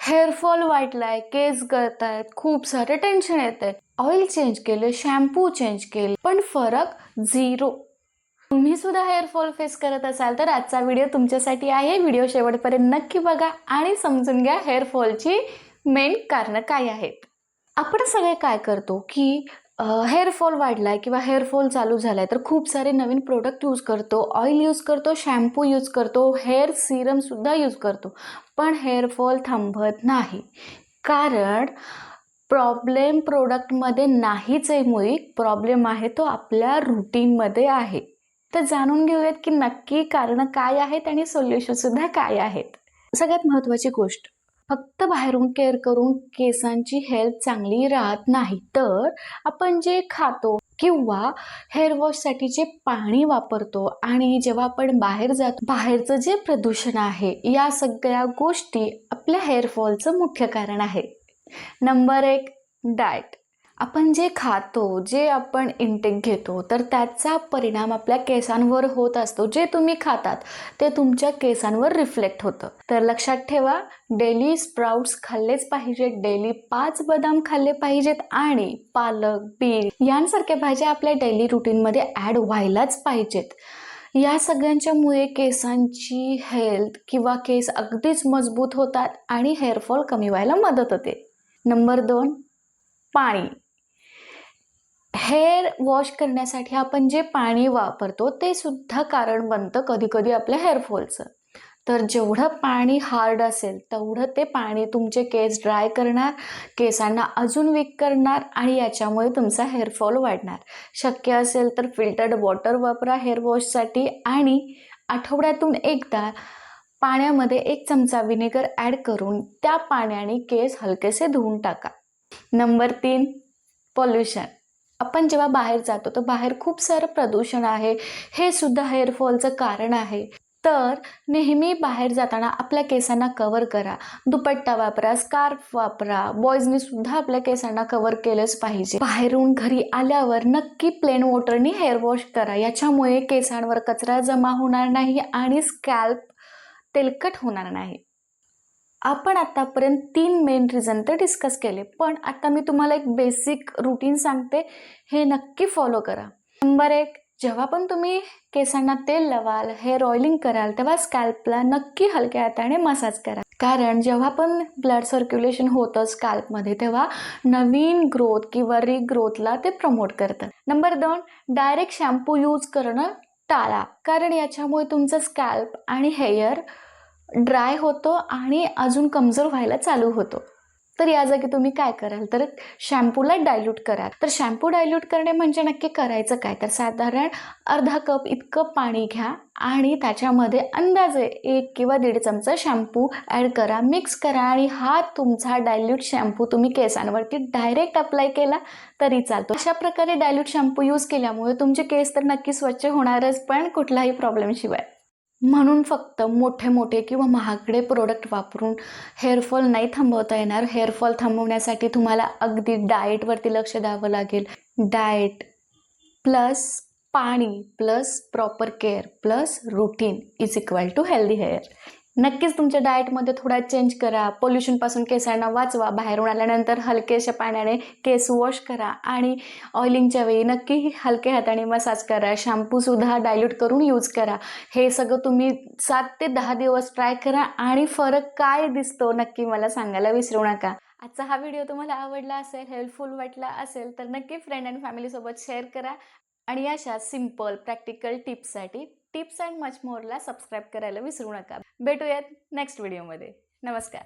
Hair fall वाढलाय, केस गळतायत, खूप सारे टेन्शन येत आहे. ऑइल चेंज केले, शॅम्पू चेंज केले, पण फरक झिरो. तुम्ही सुद्धा हेअरफॉल फेस करत असाल तर आजचा व्हिडिओ तुमच्यासाठी आहे. व्हिडिओ शेवटपर्यंत नक्की बघा आणि समजून घ्या हेअरफॉलची मेन कारणं काय आहेत. आपण सगळे काय करतो की हेअरफॉल वाढलाय किंवा हेअरफॉल चालू झालाय तर खूप सारे नवीन प्रोडक्ट यूज करतो, ऑइल यूज करतो, शॅम्पू यूज करतो, हेअर सिरम सुद्धा यूज करतो, पण हेअरफॉल थांबत नाही. कारण प्रॉब्लेम प्रोडक्टमध्ये नाहीच आहे, मुळी प्रॉब्लेम आहे तो आपल्या रुटीनमध्ये आहे. तर जाणून घेऊयात की नक्की कारणं काय आहेत आणि सोल्युशन सुद्धा काय आहेत. सगळ्यात महत्त्वाची गोष्ट, फक्त बाहेरून केअर करून केसांची हेल्थ चांगली राहत नाही, तर आपण जे खातो किंवा हेअर वॉशसाठी जे पाणी वापरतो आणि जेव्हा आपण बाहेर जातो, बाहेरचं जे प्रदूषण आहे, या सगळ्या गोष्टी आपल्या हेअरफॉलचं मुख्य कारण आहे. Number 1, diet. आपण जे खातो, जे आपण इंटेक घेतो, तर त्याचा परिणाम आपल्या केसांवर होत असतो. जे तुम्ही खातात ते तुमच्या केसांवर रिफ्लेक्ट होतं. तर लक्षात ठेवा, डेली स्प्राउट्स खाल्लेच पाहिजेत, डेली 5 बदाम खाल्ले पाहिजेत आणि पालक, बीट यांसारख्या भाज्या आपल्या डेली रुटीनमध्ये ॲड व्हायलाच पाहिजेत. या सगळ्यांच्यामुळे केसांची हेल्थ किंवा केस अगदीच मजबूत होतात आणि हेअरफॉल कमी व्हायला मदत होते. नंबर 2, पाणी. हेअर वॉश करण्यासाठी आपण जे पाणी वापरतो ते सुद्धा कारण बनतं कधी कधी आपल्या हेअरफॉलचं. तर जेवढं पाणी हार्ड असेल तेवढं ते पाणी तुमचे केस ड्राय करणार, केसांना अजून वीक करणार आणि याच्यामुळे तुमचा हेअरफॉल वाढणार. शक्य असेल तर फिल्टर्ड वॉटर वापरा हेअर वॉशसाठी आणि आठवड्यातून एकदा पाण्यामध्ये 1 चमचा व्हिनेगर ॲड करून त्या पाण्याने केस हलकेसे धुवून टाका. Number 3, pollution. आपण जेव्हा बाहेर जातो तर बाहेर खूप सारं प्रदूषण आहे, हे सुद्धा हेअरफॉलचं कारण आहे. तर नेहमी बाहेर जाताना आपल्या केसांना कवर करा, दुपट्टा वापरा, स्कार्फ वापरा. बॉयजनी सुद्धा आपल्या केसांना कवर केलंच पाहिजे. बाहेरून घरी आल्यावर नक्की प्लेन वॉटरनी हेअर वॉश करा. याच्यामुळे केसांवर कचरा जमा होणार नाही आणि स्कॅल्प तेलकट होणार नाही. आपण आतापर्यंत 3 मेन रिझन तर डिस्कस केले, पण आता मी तुम्हाला एक बेसिक रुटीन सांगते, हे नक्की फॉलो करा. नंबर 1, जेव्हा पण तुम्ही केसांना तेल लावाल, हेअर ऑइलिंग कराल, तेव्हा स्कॅल्पला नक्की हलक्या हाताने मसाज करा. कारण जेव्हा पण ब्लड सर्क्युलेशन होतं स्कॅल्पमध्ये तेव्हा नवीन ग्रोथ किंवा रिग्रोथला ते प्रमोट करतं. नंबर 2, डायरेक्ट शॅम्पू यूज करणं टाळा, कारण याच्यामुळे तुमचं स्कॅल्प आणि हेअर ड्राय होतो आणि अजून कमजोर व्हायला चालू होतो. तर या जागी तुम्ही काय कराल, तर शॅम्पूला डायल्यूट करा. तर शॅम्पू डायल्यूट करणे म्हणजे नक्की करायचं काय, तर साधारण अर्धा कप इतकं पाणी घ्या आणि त्याच्यामध्ये अंदाजे 1 किंवा 1.5 चमचा शॅम्पू ॲड करा, मिक्स करा आणि हा तुमचा डायल्यूट शॅम्पू तुम्ही केसांवरती डायरेक्ट अप्लाय केला तरी चालतो. अशा प्रकारे डायल्यूट शॅम्पू यूज केल्यामुळे तुमचे केस तर नक्की स्वच्छ होणारच, पण कुठलाही प्रॉब्लेमशिवाय. म्हणून फक्त मोठे मोठे किंवा महागडे प्रोडक्ट वापरून हेअरफॉल नाही थांबवता येणार. हेअरफॉल थांबवण्यासाठी तुम्हाला अगदी डाएटवरती लक्ष द्यावं लागेल. डाएट प्लस पाणी plus proper care plus routine is equal to healthy hair. नक्कीच तुमच्या डाएटमध्ये थोडा चेंज करा. पोल्युशनपासून केसांना वाचवा. बाहेरून आल्यानंतर हलकेशा पाण्याने केस वॉश करा आणि ऑइलिंगच्या वेळी नक्की हलक्या हाताने मसाज करा. शॅम्पूसुद्धा डायल्यूट करून यूज करा. हे सगळं तुम्ही 7 ते 10 दिवस ट्राय करा आणि फरक काय दिसतो नक्की मला सांगायला विसरू नका. आजचा हा व्हिडिओ तुम्हाला आवडला असेल, हेल्पफुल वाटला असेल तर नक्की फ्रेंड आणि फॅमिलीसोबत शेअर करा आणि अशा सिंपल प्रॅक्टिकल टिप्ससाठी टिप्स अँड मच मोरला सबस्क्राईब करायला विसरू नका. भेटूयात नेक्स्ट व्हिडिओमध्ये. नमस्कार.